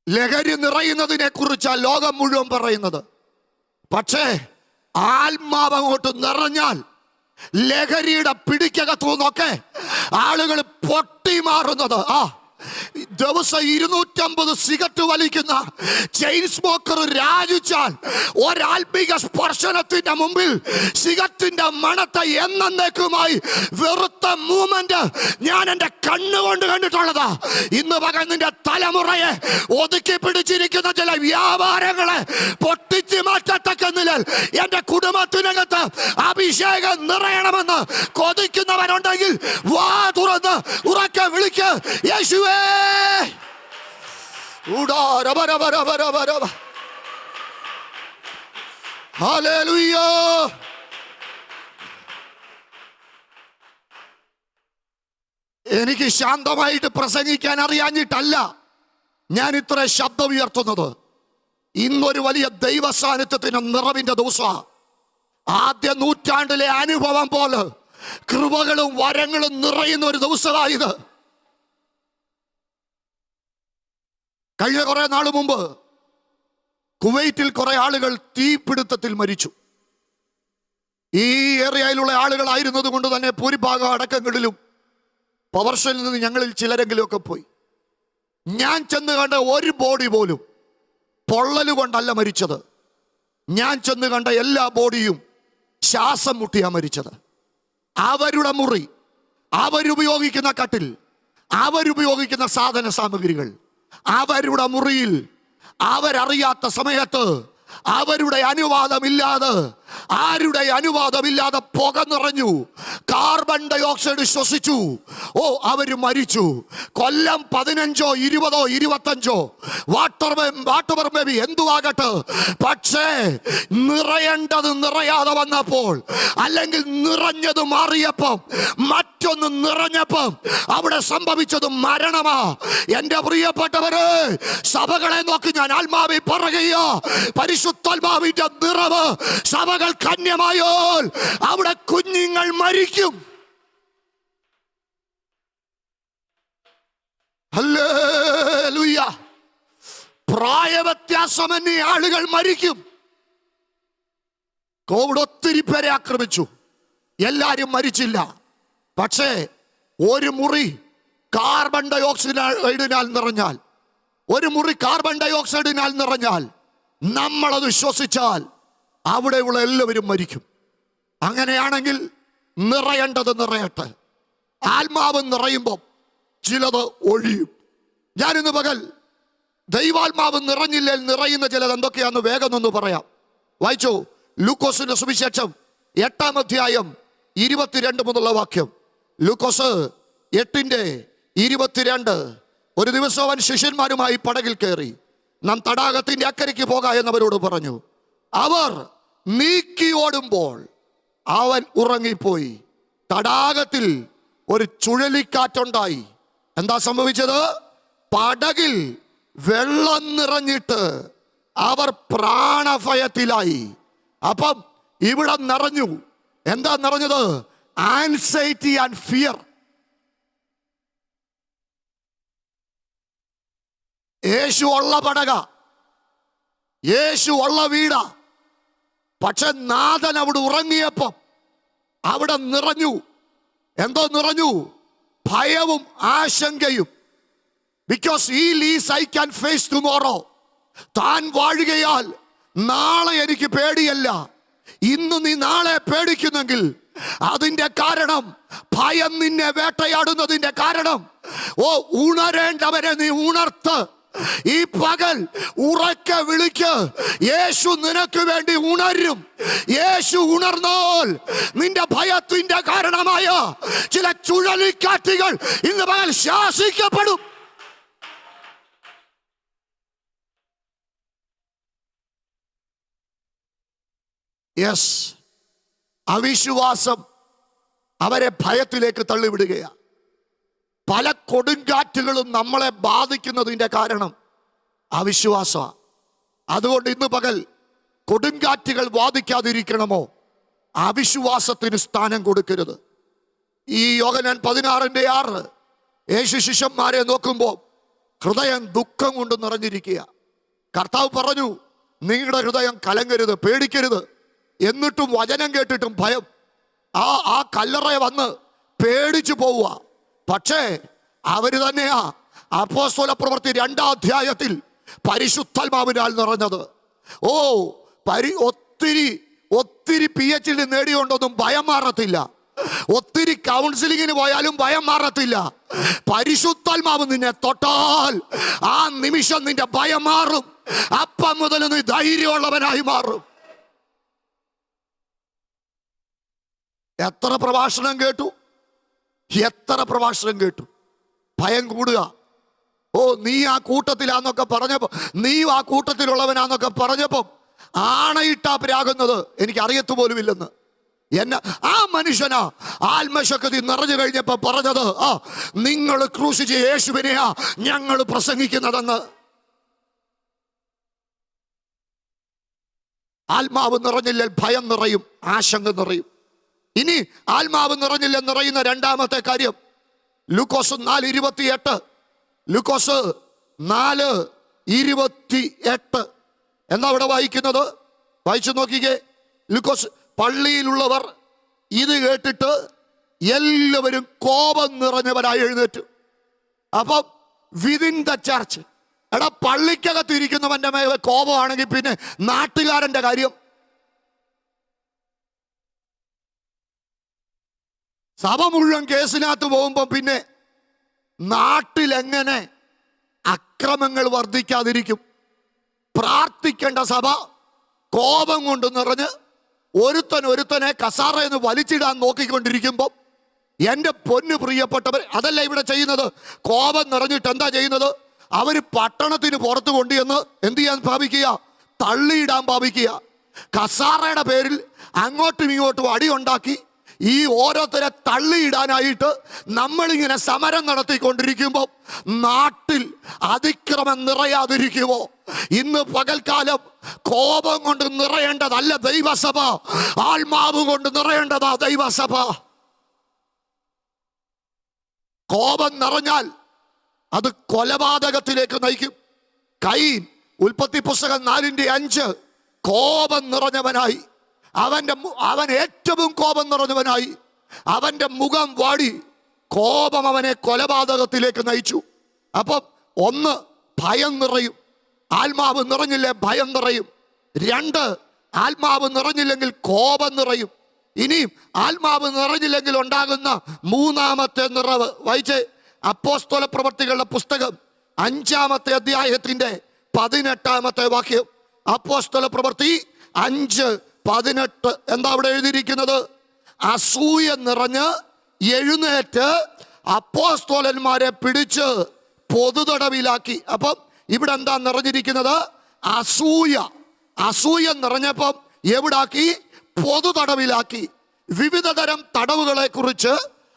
ലഹരി നിറയുന്നതിനെ കുറിച്ചാണ് ലോകം മുഴുവൻ പറയുന്നത്. പക്ഷേ ആത്മാവ് അങ്ങോട്ട് നിറഞ്ഞാൽ ലഹരിയുടെ പിടിക്കകത്തു നിന്നൊക്കെ ആളുകൾ പൊട്ടി മാറുന്നത്. ദിവസം 250 സിഗരറ്റ് വലിക്കുന്ന ചെയിൻ സ്മോക്കർ രാജിച്ചാൽ ഒരാത്മിക സ്പർശനത്തിന്റെ മുമ്പിൽ സിഗരറ്റിന്റെ മണത്തെ എന്നേക്കുമായി വെറുത്ത മൂവ്മെന്റ് ഞാൻ എന്റെ കണ്ണുകൊണ്ട് കണ്ടിട്ടുള്ളതാ. ഇന്ന് പകൽ നിന്റെ തലമുറയെ ഒതുക്കി പിടിച്ചിരിക്കുന്ന ചില വ്യാപാരങ്ങളെ പൊട്ടിച്ചു മാറ്റത്തക്ക നിലയിൽ എന്റെ കുടുംബത്തിനകത്ത് അഭിഷേകം നിറയണമെന്ന് കൊതിക്കുന്നവരുണ്ടെങ്കിൽ വാ തുറന്ന് ഉറക്കെ വിളിക്ക്, യേശുവേ. ഹല്ലേലൂയ. എനിക്ക് ശാന്തമായിട്ട് പ്രസംഗിക്കാൻ അറിയാഞ്ഞിട്ടല്ല ഞാൻ ഇത്ര ശബ്ദം ഉയർത്തുന്നത്. ഇന്നൊരു വലിയ ദൈവ സാന്നിധ്യത്തിന് നിറവിന്റെ ദിവസമാണ്. ആദ്യ നൂറ്റാണ്ടിലെ അനുഭവം പോലെ കൃപകളും വരങ്ങളും നിറയുന്ന ഒരു ദിവസമായത്. കഴിഞ്ഞ കുറെ നാൾ മുമ്പ് കുവൈറ്റിൽ കുറെ ആളുകൾ തീപിടുത്തത്തിൽ മരിച്ചു. ഈ ഏരിയയിലുള്ള ആളുകളായിരുന്നത് കൊണ്ട് തന്നെ ഭൂരിഭാഗം അടക്കങ്ങളിലും പവർഷനിൽ നിന്ന് ഞങ്ങളിൽ ചിലരെങ്കിലും ഒക്കെ പോയി. ഞാൻ ചെന്ന് കണ്ട ഒരു ബോഡി പോലും പൊള്ളലുകൊണ്ടല്ല മരിച്ചത്. ഞാൻ ചെന്ന് കണ്ട എല്ലാ ബോഡിയും ശ്വാസം മുട്ടിയാ മരിച്ചത്. അവരുടെ മുറി, അവരുപയോഗിക്കുന്ന കട്ടിൽ, അവരുപയോഗിക്കുന്ന സാധന സാമഗ്രികൾ, അവരുടെ മുറിയിൽ അവരറിയാത്ത സമയത്ത് അവരുടെ അനുവാദമില്ലാതെ, ആരുടെ അനുവാദമില്ലാതെ പുക നിറഞ്ഞു, കാർബൺ ഡൈ ഓക്സൈഡ് ശ്വസിച്ചു. അവര് മരിച്ചു. കൊല്ലം 15, 20, 25 വാട്ടർ മേബി എന്തുവാകട്ടെ. പക്ഷേ നിറയേണ്ടത് നിറയാതെ വന്നപ്പോൾ, അല്ലെങ്കിൽ നിറഞ്ഞത് മാറിയപ്പോൾ മറ്റൊന്ന് നിറഞ്ഞപ്പം അവിടെ സംഭവിച്ചത് മരണമാ. എന്റെ പ്രിയപ്പെട്ടവരെ, സഭകളെ നോക്കി ഞാൻ ആത്മാവിൽ പറയുക, പരിശുദ്ധാത്മാവിന്റെ നിറവ് സഭകൾ കന്യമായാൽ അവിടെ കുഞ്ഞുങ്ങൾ മരിക്കും. ഹല്ലേലൂയ. പ്രായവ്യത്യാസമന്യേ ആളുകൾ മരിക്കും. കോവിഡ് ഒത്തിരി പേരെ ആക്രമിച്ചു, എല്ലാരും മരിച്ചില്ല. പക്ഷേ ഒരു മുറി കാർബൺ ഡയോക്സൈഡിനാൽ നിറഞ്ഞാൽ, ഒരു മുറി കാർബൺ ഡയോക്സൈഡിനാൽ നിറഞ്ഞാൽ നമ്മളത് ശ്വസിച്ചാൽ അവിടെയുള്ള എല്ലാവരും മരിക്കും. അങ്ങനെയാണെങ്കിൽ നിറയേണ്ടത് നിറയട്ടെ. ആത്മാവ് നിറയുമ്പോൾ ചിലത് ഒഴിയും. ഞാനിന്ന് പകൽ ദൈവാത്മാവ് നിറഞ്ഞില്ലേ നിറയുന്ന ചിലത് എന്തൊക്കെയാന്ന് വേഗം ഒന്ന് പറയാം. വായിച്ചോ, ലൂക്കോസിന്റെ സുവിശേഷം 8-ാം അധ്യായം 22 മുതലുള്ള വാക്യം. ലൂക്കോസ് 8:22. ഒരു ദിവസം അവൻ ശിഷ്യന്മാരുമായി പടകിൽ കയറി നാം തടാകത്തിന്റെ അക്കരയ്ക്ക് പോകാം എന്നവരോട് പറഞ്ഞു. അവർ നീക്കി ഓടുമ്പോൾ അവൻ ഉറങ്ങിപ്പോയി. തടാകത്തിൽ ഒരു ചുഴലിക്കാറ്റുണ്ടായി. എന്താ സംഭവിച്ചത്? പടകിൽ വെള്ളം നിറഞ്ഞിട്ട് അവർ പ്രാണഭയത്തിലായി. അപ്പം ഇവിടെ നിറഞ്ഞു. എന്താ നിറഞ്ഞത്? Anxiety and fear. യേശു ഉള്ള പടക, യേശു ഉള്ള വീട. പക്ഷെ നാഥൻ അവിടെ ഉറങ്ങിയപ്പം അവിടെ നിറഞ്ഞു. എന്തോ നിറഞ്ഞു? ഭയവും ആശങ്കയും. Because he leaves I can face tomorrow. താൻ വാഴുകയാൽ നാളെ എനിക്ക് പേടിയല്ല. ഇന്ന് നീ നാളെ പേടിക്കുന്നെങ്കിൽ അതിന്റെ കാരണം ഭയം നിന്നെ വേട്ടയാടുന്നതിന്റെ കാരണം. ഓ, ഉണരേണ്ടവരെ നീ ഉണർത്ത്. ഈ പകൽ ഉറക്കെ വിളിക്ക്. യേശു നിനക്ക് വേണ്ടി ഉണരും. യേശു ഉണർന്നാൽ നിന്റെ ഭയത്തിന്റെ കാരണമായ ചില ചുഴലിക്കാറ്റുകൾ ഇന്ന് പകൽ ശാസിക്കപ്പെടും. യെസ്, അവിശ്വാസം അവരെ ഭയത്തിലേക്ക് തള്ളിവിടുകയാണ്. പല കൊടുങ്കാറ്റുകളും നമ്മളെ ബാധിക്കുന്നതിൻ്റെ കാരണം അവിശ്വാസമാണ്. അതുകൊണ്ട് ഇന്ന് പകൽ കൊടുങ്കാറ്റുകൾ ബാധിക്കാതിരിക്കണമോ, അവിശ്വാസത്തിന് സ്ഥാനം കൊടുക്കരുത്. ഈ യോഹന്നാൻ 16:6 യേശു ശിഷ്യന്മാരെ നോക്കുമ്പോൾ ഹൃദയം ദുഃഖം കൊണ്ട് നിറഞ്ഞിരിക്കുക. കർത്താവ് പറഞ്ഞു, നിങ്ങളുടെ ഹൃദയം കലങ്ങരുത്, പേടിക്കരുത്. എന്നിട്ടും വചനം കേട്ടിട്ടും ഭയം. ആ കല്ലറ വന്ന് പേടിച്ചു പോവുക. പക്ഷേ അവര് തന്നെയാ അപ്പോസ്തല പ്രവൃത്തി 2-ാം അധ്യായത്തിൽ പരിശുദ്ധാത്മാവിനാൽ നിറഞ്ഞത്. ഓ, ഒത്തിരി PhD നേടിയോണ്ടൊന്നും ഭയം മാറത്തില്ല. ഒത്തിരി കൗൺസിലിങ്ങിന് പോയാലും ഭയം മാറത്തില്ല. പരിശുദ്ധാത്മാവ് നിന്നെ തൊട്ടാൽ ആ നിമിഷം നിന്റെ ഭയം മാറും. അപ്പം മുതൽ നീ ധൈര്യമുള്ളവനായി മാറും. എത്ര പ്രഭാഷണം കേട്ടു, എത്ര പ്രഭാഷണം കേട്ടു. ഭയം കൂടുക. ഓ, നീ ആ കൂട്ടത്തിലാന്നൊക്കെ പറഞ്ഞപ്പോ, നീ ആ കൂട്ടത്തിലുള്ളവനാന്നൊക്കെ പറഞ്ഞപ്പം ആണയിട്ടാ പ്രാകുന്നത് എനിക്ക് അറിയത്തു പോലുമില്ലെന്ന്. എന്നെ ആ മനുഷ്യനാ ആത്മശക്തി നിറഞ്ഞു കഴിഞ്ഞപ്പോ പറഞ്ഞത്, നിങ്ങൾ ക്രൂശിച്ച യേശുവിനെയാ ഞങ്ങൾ പ്രസംഗിക്കുന്നതെന്ന്. ആത്മാവ് നിറഞ്ഞില്ല ഭയം നിറയും, ആശങ്ക നിറയും. ഇനി ആത്മാവ് നിറഞ്ഞില്ല നിറയുന്ന രണ്ടാമത്തെ കാര്യം ലൂക്കോസ് 4:28. ലൂക്കോസ് 4:28 എന്താ അവിടെ വായിക്കുന്നത്? വായിച്ചു നോക്കിക്കേ. ലൂക്കോസ്, പള്ളിയിലുള്ളവർ ഇത് കേട്ടിട്ട് എല്ലാവരും കോപം നിറഞ്ഞവരായി എഴുന്നേറ്റു. അപ്പം വിതിൻ ദ ചർച്ച്, എടാ പള്ളിക്കകത്ത് ഇരിക്കുന്നവന്റെ മേൽ കോപമാണെങ്കിൽ പിന്നെ നാട്ടുകാരന്റെ കാര്യം. സഭ മുഴുവൻ കേസിനകത്ത് പോകുമ്പോൾ പിന്നെ നാട്ടിലെങ്ങനെ അക്രമങ്ങൾ വർദ്ധിക്കാതിരിക്കും? പ്രാർത്ഥിക്കേണ്ട സഭ കോപം കൊണ്ട് നിറഞ്ഞ് ഒരുത്തനെ കസാറയെന്ന് വലിച്ചിടാൻ നോക്കിക്കൊണ്ടിരിക്കുമ്പോൾ, എൻ്റെ പൊന്നു പ്രിയപ്പെട്ടവർ, അതല്ല ഇവിടെ ചെയ്യുന്നത്. കോപം നിറഞ്ഞിട്ട് എന്താ ചെയ്യുന്നത്? അവർ പട്ടണത്തിന് പുറത്ത് കൊണ്ടുവന്ന് എന്ത് ചെയ്യാൻ ഭാവിക്കുക? തള്ളിയിടാൻ ഭാവിക്കുക. കസാറയുടെ പേരിൽ അങ്ങോട്ടും ഇങ്ങോട്ടും അടി ഉണ്ടാക്കി ഈ ഓരോരുത്തരെ തള്ളിയിടാനായിട്ട് നമ്മളിങ്ങനെ സമരം നടത്തിക്കൊണ്ടിരിക്കുമ്പോൾ നാട്ടിൽ അതിക്രമം നിറയാതിരിക്കുമോ? ഇന്ന് പകൽക്കാലം കോപം കൊണ്ട് നിറയേണ്ടതല്ല ദൈവസഭ, ആത്മാവ് കൊണ്ട് നിറയേണ്ടതാ ദൈവസഭ. കോപം നിറഞ്ഞാൽ അത് കൊലപാതകത്തിലേക്ക് നയിക്കും. കയീൻ ഉൽപ്പത്തി പുസ്തകം 4:5 കോപം നിറഞ്ഞവനായി, അവൻ ഏറ്റവും കോപം നിറഞ്ഞവനായി, അവന്റെ മുഖം വാടി, കോപം അവനെ കൊലപാതകത്തിലേക്ക് നയിച്ചു. അപ്പം ഒന്ന്, ഭയം നിറയും. ആത്മാവ് നിറഞ്ഞില്ലേ ഭയം നിറയും. 2, ആത്മാവ് നിറഞ്ഞില്ലെങ്കിൽ കോപം നിറയും. ഇനിയും ആത്മാവ് നിറഞ്ഞില്ലെങ്കിൽ ഉണ്ടാകുന്ന മൂന്നാമത്തെ നിറവ് വായിച്ചേ. അപ്പോസ്തല പ്രവർത്തികളുടെ പുസ്തകം 5-ാമത്തെ അധ്യായത്തിന്റെ 18-ാമത്തെ വാക്യം. അപ്പോസ്തല പ്രവൃത്തി 5:18 എന്താ അവിടെ എഴുതിയിരിക്കുന്നത്? അസൂയ നിറഞ്ഞ് എഴുന്നേറ്റ് അപ്പോസ്തലന്മാരെ പിടിച്ച് പൊതുതടവിലാക്കി. അപ്പം ഇവിടെ എന്താ നിറഞ്ഞിരിക്കുന്നത്? അസൂയ. അസൂയ നിറഞ്ഞപ്പം എവിടാക്കി? പൊതുതടവിലാക്കി. വിവിധ തരം തടവുകളെ കുറിച്ച്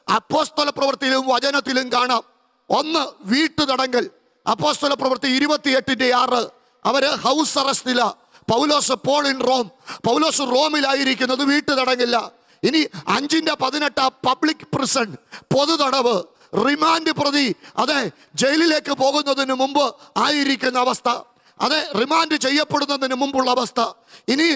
അപ്പോസ്തല പ്രവൃത്തിയിലും വചനത്തിലും കാണാം. ഒന്ന്, വീട്ടുതടങ്കൽ. അപ്പോസ്തല പ്രവൃത്തി 28:6 അവര് ഹൗസ് അറസ്റ്റില. Paulos Paul in Rome. Paulos റോമിലായിരിക്കുന്നത് വീട്ടുതടങ്കില്ല. ഇനി 5:18 പബ്ലിക് പ്രിസൺ, പൊതുതടവ്. റിമാൻഡ് പ്രതി, അതെ, ജയിലിലേക്ക് പോകുന്നതിന് മുമ്പ് ആയിരിക്കുന്ന അവസ്ഥ, അതെ, റിമാൻഡ് ചെയ്യപ്പെടുന്നതിന് മുമ്പുള്ള അവസ്ഥ. ഇനി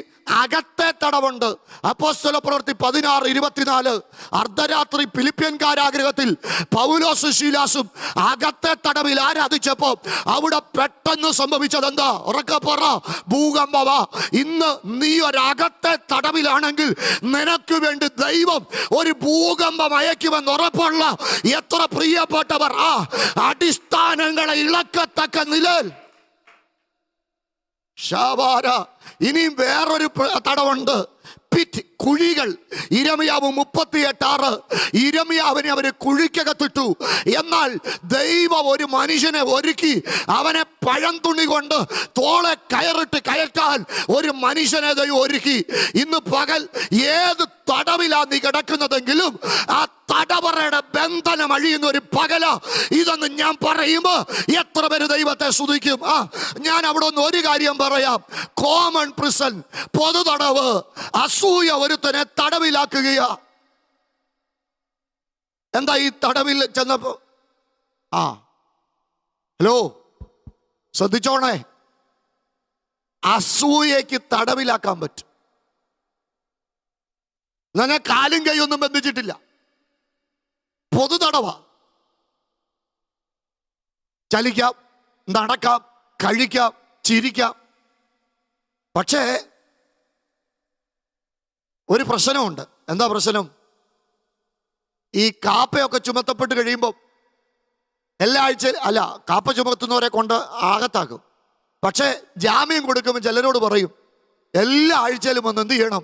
അകത്തെ തടവുണ്ട്. അപ്പോസ്തല പ്രവൃത്തി 16:24 അർദ്ധരാത്രി ഫിലിപ്പിയൻ കാരാഗൃഹത്തിൽ പൗലോസ് ശീലാസും അകത്തെ തടവിൽ ആരാധിച്ചപ്പോ അവിടെ പെട്ടെന്ന് സംഭവിച്ചത് എന്താ? ഉറക്കെ പറ, ഭൂകമ്പമാ. ഇന്ന് നീ ഒരകത്തെ തടവിലാണെങ്കിൽ നിനക്ക് വേണ്ടി ദൈവം ഒരു ഭൂകമ്പം അയക്കുമെന്ന് ഉറപ്പുള്ള എത്ര പ്രിയപ്പെട്ടവർ ആ അടിസ്ഥാനങ്ങളെ ഇളക്കത്തക്ക നിലയിൽ ഷാവാര. ഇനിയും വേറൊരു തടവുണ്ട്, പിറ്റ്, കുഴികൾ. ഇരമിയാവ് 38:6 ഇരമിയാവിനെ അവര് കുഴിക്കകത്തിട്ടു. എന്നാൽ ദൈവം ഒരു മനുഷ്യനെ ഒരുക്കി അവനെ പഴംതുണി കൊണ്ട് തോളെ കയറിട്ട് കയറ്റാൻ ഒരു മനുഷ്യനെ ദൈവം ഒരുക്കി. ഇന്ന് പകൽ ഏത് തടവിലാ നീ കിടക്കുന്നതെങ്കിലും ആ തടവറയുടെ ബന്ധനം അഴിയുന്ന ഒരു പകല ഇതൊന്ന് ഞാൻ പറയുമ്പോ എത്ര പേര് ദൈവത്തെ സ്തുതിക്കും? ഞാൻ അവിടെ ഒന്ന് ഒരു കാര്യം പറയാം. കോമൺ പ്രിസൺ, പൊതു തടവ്. അസൂയ ഒരുത്തനെ തടവിലാക്കുകയാ. എന്താ ഈ തടവിൽ ചെന്നപ്പോ? ഹലോ, ശ്രദ്ധിച്ചോണേ, അസൂയക്ക് തടവിലാക്കാൻ പറ്റും. ഞാൻ കാലും കൈയൊന്നും ബന്ധിച്ചിട്ടില്ല, പൊതു തടവ. ചലിക്കാം, നടക്കാം, കഴിക്കാം, ചിരിക്കാം. പക്ഷേ ഒരു പ്രശ്നമുണ്ട്. എന്താ പ്രശ്നം? ഈ കാപ്പയൊക്കെ ചുമത്തപ്പെട്ട് കഴിയുമ്പോൾ എല്ലാ ആഴ്ചയിലും അല്ല, കാപ്പ ചുമത്തുന്നവരെ കൊണ്ട് അകത്താക്കും. പക്ഷേ ജാമ്യം കൊടുക്കുമ്പോൾ ചിലരോട് പറയും എല്ലാ ആഴ്ചയിലും വന്ന് എന്ത് ചെയ്യണം?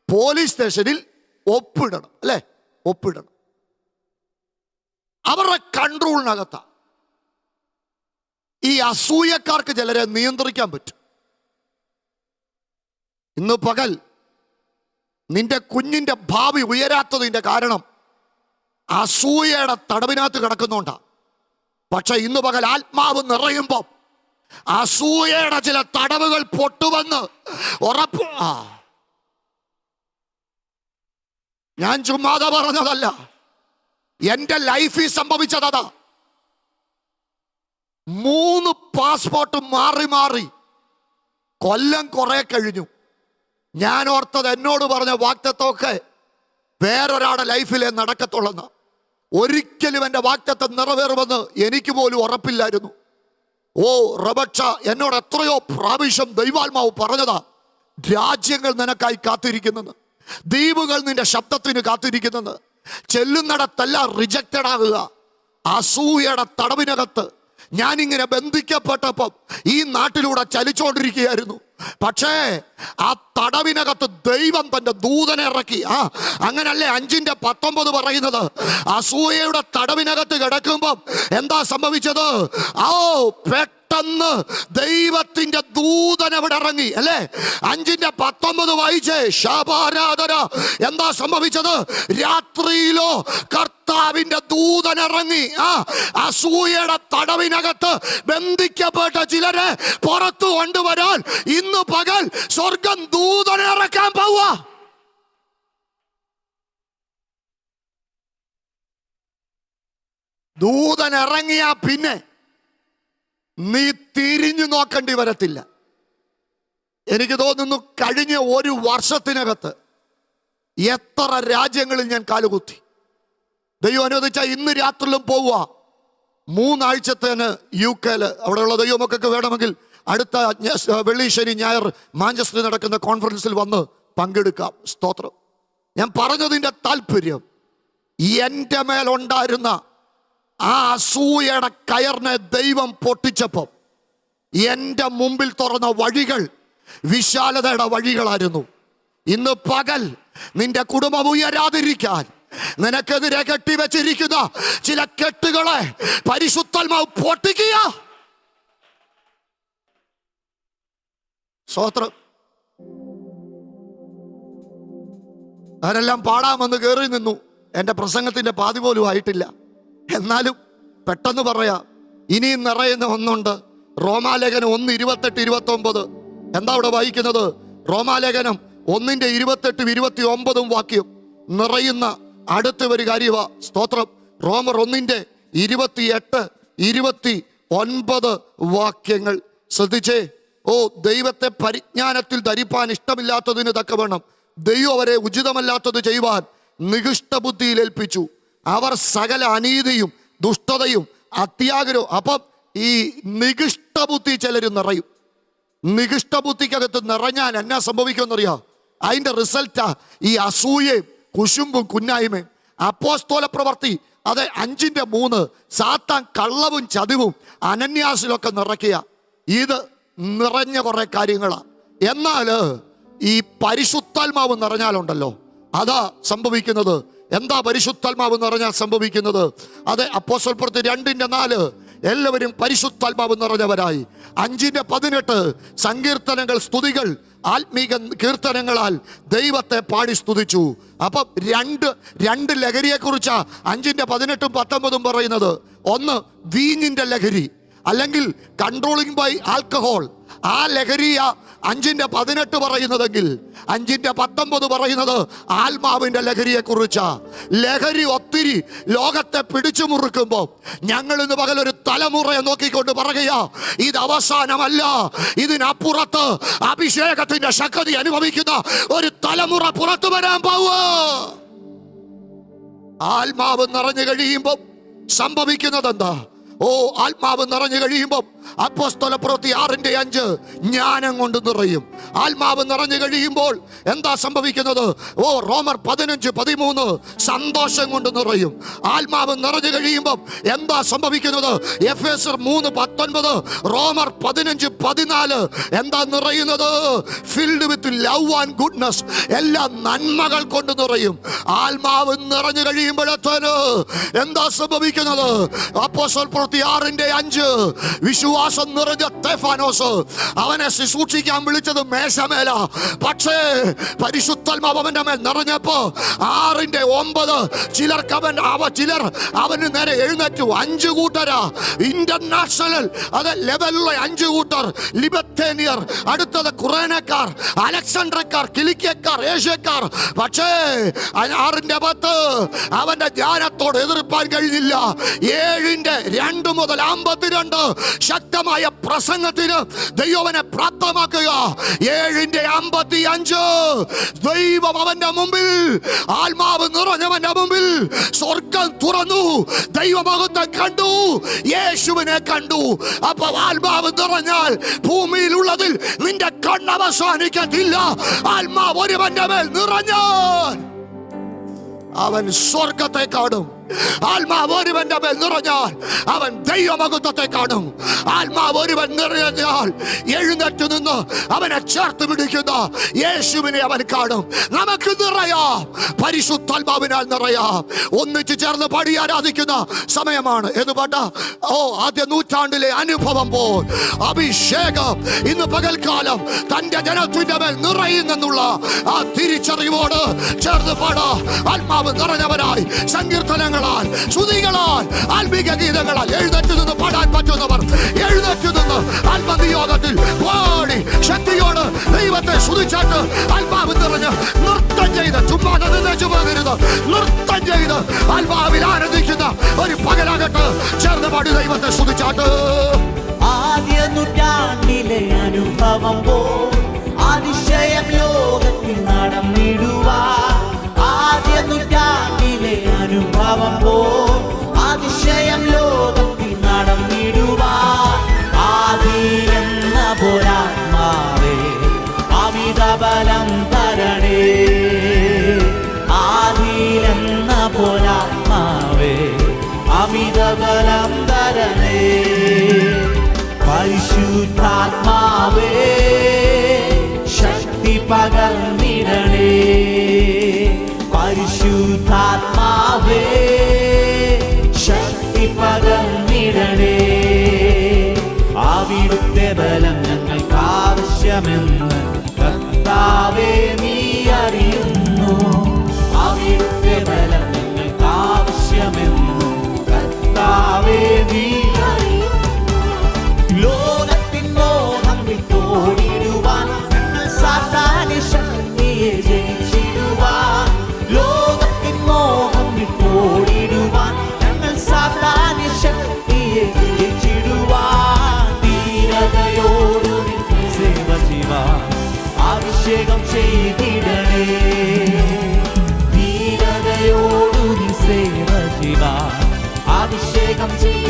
പോലീസ് സ്റ്റേഷനിൽ ഒപ്പിടണം, അല്ലേ? ഒപ്പിടണം. അവരുടെ കൺട്രോളിനകത്താ. ഈ അസൂയക്കാർക്ക് ചിലരെ നിയന്ത്രിക്കാൻ പറ്റും. ഇന്ന് പകൽ നിന്റെ കുഞ്ഞിന്റെ ഭാവി ഉയരാത്തതിന്റെ കാരണം അസൂയയുടെ തടവിനകത്ത് കിടക്കുന്നുണ്ടാ. പക്ഷെ ഇന്ന് പകൽ ആത്മാവ് നിറയുമ്പോ അസൂയയുടെ ചില തടവുകൾ പൊട്ടുവന്ന് ഉറപ്പ്. ഞാൻ ചുമ്മാതെ പറഞ്ഞതല്ല, എന്റെ ലൈഫിൽ സംഭവിച്ചതാ. 3 പാസ്പോർട്ട് മാറി മാറി കൊല്ലം കുറെ കഴിഞ്ഞു. ഞാൻ ഓർത്തത് എന്നോട് പറഞ്ഞ വാക്തത്വമൊക്കെ വേറൊരാളുടെ ലൈഫിലെ നടക്കത്തുള്ളെന്ന്. ഒരിക്കലും എൻ്റെ വാക്തത്വം നിറവേറുമെന്ന് എനിക്ക് പോലും ഉറപ്പില്ലായിരുന്നു. റബക്ഷ, എന്നോട് എത്രയോ പ്രാവശ്യം ദൈവാത്മാവ് പറഞ്ഞതാ, രാജ്യങ്ങൾ നിനക്കായി കാത്തിരിക്കുന്നെന്ന്, ദ്വീപുകൾ നിന്റെ ശബ്ദത്തിന് കാത്തിരിക്കുന്നെന്ന്. ചെല്ലുന്നിടത്തെല്ലാം റിജക്റ്റഡ് ആകുക. അസൂയയുടെ തടവിനകത്ത് ഞാനിങ്ങനെ ബന്ധിക്കപ്പെട്ടപ്പം ഈ നാട്ടിലൂടെ ചലിച്ചോണ്ടിരിക്കുകയായിരുന്നു. പക്ഷേ ആ തടവിനകത്ത് ദൈവം തന്റെ ദൂതനെ ഇറക്കി. അങ്ങനല്ലേ 5:19 പറയുന്നത്? അസൂയയുടെ തടവിനകത്ത് കിടക്കുമ്പം എന്താ സംഭവിച്ചത്? പെട്ടെന്ന് പെട്ടെന്ന് ദൈവത്തിന്റെ ദൂതൻ അവിടെ ഇറങ്ങി അല്ലേ? 5:19 വായിച്ചേ. ശാപാരാധന. എന്താ സംഭവിച്ചത്? രാത്രിയിലോ കർത്താവിന്റെ ദൂതൻ ഇറങ്ങി. അസൂയയുടെ തടവിനകത്ത് ബന്ധിക്കപ്പെട്ട ചിലരെ പുറത്തു കൊണ്ടുവരാൻ ഇന്ന് പകൽ സ്വർഗം ദൂതനെ ഇറക്കാൻ പോവാ. ദൂതൻ ഇറങ്ങിയാ പിന്നെ നീ തിരിഞ്ഞു നോക്കേണ്ടി വരത്തില്ല. എനിക്ക് തോന്നുന്നു കഴിഞ്ഞ ഒരു വർഷത്തിനകത്ത് എത്ര രാജ്യങ്ങളിൽ ഞാൻ കാലുകുത്തി. ദൈവം അനുവദിച്ചാൽ ഇന്ന് രാത്രിയിലും പോവുക. 3 ആഴ്ചത്തേന് UK അവിടെയുള്ള ദൈവമൊക്കെ വേണമെങ്കിൽ അടുത്ത വെള്ളി ശനി ഞായർ മാഞ്ചസ്റ്ററിൽ നടക്കുന്ന കോൺഫറൻസിൽ വന്ന് പങ്കെടുക്കാം. സ്തോത്രം. ഞാൻ പറഞ്ഞതിൻ്റെ താല്പര്യം, എൻ്റെ മേലുണ്ടായിരുന്ന ആ അസൂയയുടെ കയറിനെ ദൈവം പൊട്ടിച്ചപ്പം എൻ്റെ മുമ്പിൽ തുറന്ന വഴികൾ വിശാലതയുടെ വഴികളായിരുന്നു. ഇന്ന് പകൽ നിന്റെ കുടുംബം ഉയരാതിരിക്കാൻ നിനക്കെതിരെ കെട്ടിവെച്ചിരിക്കുന്ന ചില കെട്ടുകളെ പരിശുദ്ധാത്മാവ് പൊട്ടിക്കുക. സ്തോത്രം. അവരെല്ലാം പാടാമെന്ന് കയറി നിന്നു. എൻ്റെ പ്രസംഗത്തിന്റെ പാതി പോലും ആയിട്ടില്ല. എന്നാലും പെട്ടെന്ന് പറയാം, ഇനിയും നിറയുന്ന ഒന്നുണ്ട്. റോമാലേഖനം 1:28-29. എന്താ അവിടെ വായിക്കുന്നത്? റോമാലേഖനം 1:28-29 വാക്യം നിറയുന്ന അടുത്ത ഒരു കാര്യമാ. സ്തോത്രം. റോമർ 1:28-29 വാക്യങ്ങൾ ശ്രദ്ധിച്ചേ. ദൈവത്തെ പരിജ്ഞാനത്തിൽ ധരിപ്പാൻ ഇഷ്ടമില്ലാത്തതിന് തക്കവണ്ണം ദൈവം അവരെ ഉചിതമല്ലാത്തത് ചെയ്യുവാൻ നികൃഷ്ടബുദ്ധിയിൽ ഏൽപ്പിച്ചു. അവർ സകല അനീതിയും ദുഷ്ടതയും അത്യാഗ്രഹവും. അപ്പം ഈ നികൃഷ്ടബുദ്ധി ചിലർ നിറയും. നികൃഷ്ടബുദ്ധിക്കകത്ത് നിറഞ്ഞാൽ എന്നാ സംഭവിക്കുമെന്നറിയാം? അതിൻ്റെ റിസൾട്ടാ ഈ അസൂയയും കുശുമ്പും കുന്നായ്മയും. അപ്പോസ്തല പ്രവൃത്തി 5:3 സാത്താൻ കള്ളവും ചതിവും അനന്യാസിലൊക്കെ നിറയ്ക്കുക. ഇത് നിറഞ്ഞ കുറെ കാര്യങ്ങളാണ്. എന്നാൽ ഈ പരിശുദ്ധാത്മാവ് നിറഞ്ഞാലുണ്ടല്ലോ അതാ സംഭവിക്കുന്നത്. എന്താ പരിശുദ്ധാത്മാവ് നിറഞ്ഞാൽ സംഭവിക്കുന്നത്? അപ്പോസ്തല പ്രവൃത്തി 2:4 എല്ലാവരും പരിശുദ്ധാത്മാവ് നിറഞ്ഞവരായി. 5:18 സങ്കീർത്തനങ്ങൾ, സ്തുതികൾ, ആത്മീക കീർത്തനങ്ങളാൽ ദൈവത്തെ പാടി സ്തുതിച്ചു. അപ്പം രണ്ട് ലഹരിയെ കുറിച്ചാ 5:18-19 പറയുന്നത്. ഒന്ന് വീഞ്ഞിന്റെ ലഹരി, അല്ലെങ്കിൽ കൺട്രോളിങ് ബൈ ആൽക്കഹോൾ. ആ ലഹരിയ 5:18 പറയുന്നതെങ്കിൽ 5:19 പറയുന്നത് ആത്മാവിന്റെ ലഹരിയെ കുറിച്ചാ. ലഹരി ഒത്തിരി ലോകത്തെ പിടിച്ചു മുറുക്കുമ്പോൾ ഞങ്ങൾ ഇന്ന് പകൽ ഒരു തലമുറയെ നോക്കിക്കൊണ്ട് പറയുക, ഇത് അവസാനമല്ല, ഇതിനപ്പുറത്ത് അഭിഷേകത്തിന്റെ ശക്തി അനുഭവിക്കുന്ന ഒരു തലമുറ പുറത്തു വരാൻ പോവുക. ആത്മാവ് നിറഞ്ഞു കഴിയുമ്പോൾ സംഭവിക്കുന്നത് എന്താ? ആത്മാവ് നിറഞ്ഞു കഴിയുമ്പോൾ അപ്പോസ്തല പ്രവൃത്തി 6:5 ജ്ഞാനം കൊണ്ട് നിറയും. ആത്മാവ് നിറഞ്ഞു കഴിയുമ്പോൾ എന്താ സംഭവിക്കുന്നത്? റോമർ 15:13 സന്തോഷം കൊണ്ട് നിറയും. ആത്മാവ് നിറഞ്ഞു കഴിയുമ്പോൾ എന്താ സംഭവിക്കുന്നത്? എഫേസ്യർ 3:19, റോമർ 15:14 എന്താ നിറയുന്നത്? Filled with love and goodness, എല്ലാ നന്മകൾ കൊണ്ട് നിറയും. ആത്മാവ് നിറഞ്ഞു കഴിയുമ്പോഴത്തേന് എന്താ സംഭവിക്കുന്നത്? അപ്പോസ്തല പ്രവൃത്തി 6:5 വിശ്വാസം നിറഞ്ഞ സ്തെഫാനോസ്, അവനെ ശുശ്രൂഷിക്കാൻ വിളിച്ചത് മേശമേല. പക്ഷേ പരിശുദ്ധാത്മാവ് അവന്റെ മേൽ നിറഞ്ഞപ്പോ 6:9 ചിലർ അവന് നേരെ എഴുന്നേറ്റു. 5 കൂട്ടരാ, ഇന്റർനാഷണൽ ലെവലിലുള്ള 5 കൂട്ടർ. ലിബത്തേനിയർ, അടുത്തത് കുറേനക്കാർ, അലക്സാണ്ട്രക്കാർ, കിലിക്കക്കാർ, ഏഷ്യക്കാർ. പക്ഷേ 6:10 അവന്റെ ജ്ഞാനത്തോട് എതിർപ്പാൻ കഴിഞ്ഞില്ല. 7:2 മുതൽ 52 ശക്തമായ പ്രസംഗത്തിന് ദൈവനെ പ്രാപ്തമാക്കുക. 7:55 ദൈവം അവന്റെ മുമ്പിൽ, ആത്മാവ് നിറഞ്ഞവന്റെ മുമ്പിൽ സ്വർഗം തുറന്നു. ദൈവമഹത്വം കണ്ടു, യേശുവിനെ കണ്ടു. അപ്പൊ ആത്മാവ് നിറഞ്ഞാൽ ഭൂമിയിലുള്ളതിൽ നിന്റെ കണ്ണവസാനിക്കത്തില്ല. ആത്മാവ് ഒരുവന്റെ മേൽ നിറഞ്ഞാൽ അവൻ സ്വർഗത്തെ കാണും. ആത്മാവ് ഒരുവന്റെ മേൽ നിറഞ്ഞാൽ അവൻ ദൈവമഹത്വത്തെ കാണും. ആത്മാവ് ഒരുവൻ നിറഞ്ഞാൽ എഴുന്നേറ്റ് നിന്ന് അവനെ ചേർത്ത് പിടിക്കുന്ന യേശുവിനെ അവൻ കാണും. നമുക്ക് നിറയാം, പരിശുദ്ധാത്മാവിനാൽ നിറയാം. ഒന്നിച്ച് ചേർന്ന് പാടി ആരാധിക്കുന്ന സമയമാണ്. എന്ന് പാട്ട ആദ്യ നൂറ്റാണ്ടിലെ അനുഭവം പോൽ അഭിഷേകം ഇന്ന് പകൽക്കാലം തന്റെ ജനത്തിന്റെ മേൽ നിറയുന്നെന്നുള്ള ആ തിരിച്ചറിവോട് ചേർന്ന് പാടാ. ആത്മാവ് നിറഞ്ഞവരായി സങ്കീർത്തനങ്ങളാൽ, സ്തുതികളാൽ, ആത്മീക ഗീതങ്ങളാൽ എഴുന്നേറ്റ് നിന്ന് പാടാൻ പറ്റുന്നവർ എഴുന്നേറ്റ് നിന്ന് ആത്മനിയോഗത്തിൽ പാടി ശക്തിയോട് ദൈവത്തെ സ്തുതിച്ചാട്ട് ആത്മാവ് നിറഞ്ഞ് നൃത്തം ചെയ്ത് ചുമ്മാ പോകരുത്. നൃത്തം ചെയ്ത് ആത്മാവിൽ ആനന്ദിക്കുന്ന ഒരു പകലാകട്ടെ. ചേർന്ന് പാടി ദൈവത്തെ സ്തുതിച്ചാട്ട്. ആദ്യ നൂറ്റാണ്ടിലെ അനുഭവം പോ അതിശയം ലോകത്തിൽ നടന്നിടുവാൻ. ആദ്യ നൂറ്റാണ്ടിലെ അനുഭവം പോ അതിശയം ലോകത്തിൽ നടന്നിടുവാൻ. ആദിയിലെന്ന പോരാത്മാവേ അമിത ബലം തരണേ. ആദിയിലെന്ന പോരാത്മാവേ അമിത ബലം തരണേ. പരിശുദ്ധാത്മാവേ ശക്തി പകർന്നിടണേ. പരിശുദ്ധാത്മാവേ ശക്തി പകർന്നിടണേ. അവിടുത്തെ ബലം ഞങ്ങൾക്ക് ആവശ്യമെന്ന് കർത്താവേ നീ അറിയുന്നു. അവിടുത്തെ ബലം ഞങ്ങൾക്ക് ആവശ്യമെന്ന് കർത്താവേ നീ ലോകത്തിൻ മോഹം വിട്ടോടിടുവാൻ ഞങ്ങൾ സാത്താന്റെ ശക്തിയെ ജയിച്ചിടുവാൻ. ലോകത്തിൻ മോഹം വിട്ടോടിടുവാൻ ഞങ്ങൾ സാത്താന്റെ ശക്തിയെ ജയിച്ചിടുവാൻ. ധീരതയോടു സേവ ചെയ്യുവാൻ അഭിഷേകം ചെയ്തിടണേ. ധീരതയോടു സേവ ചെയ്യുവാൻ അഭിഷേകം ചെയ്യ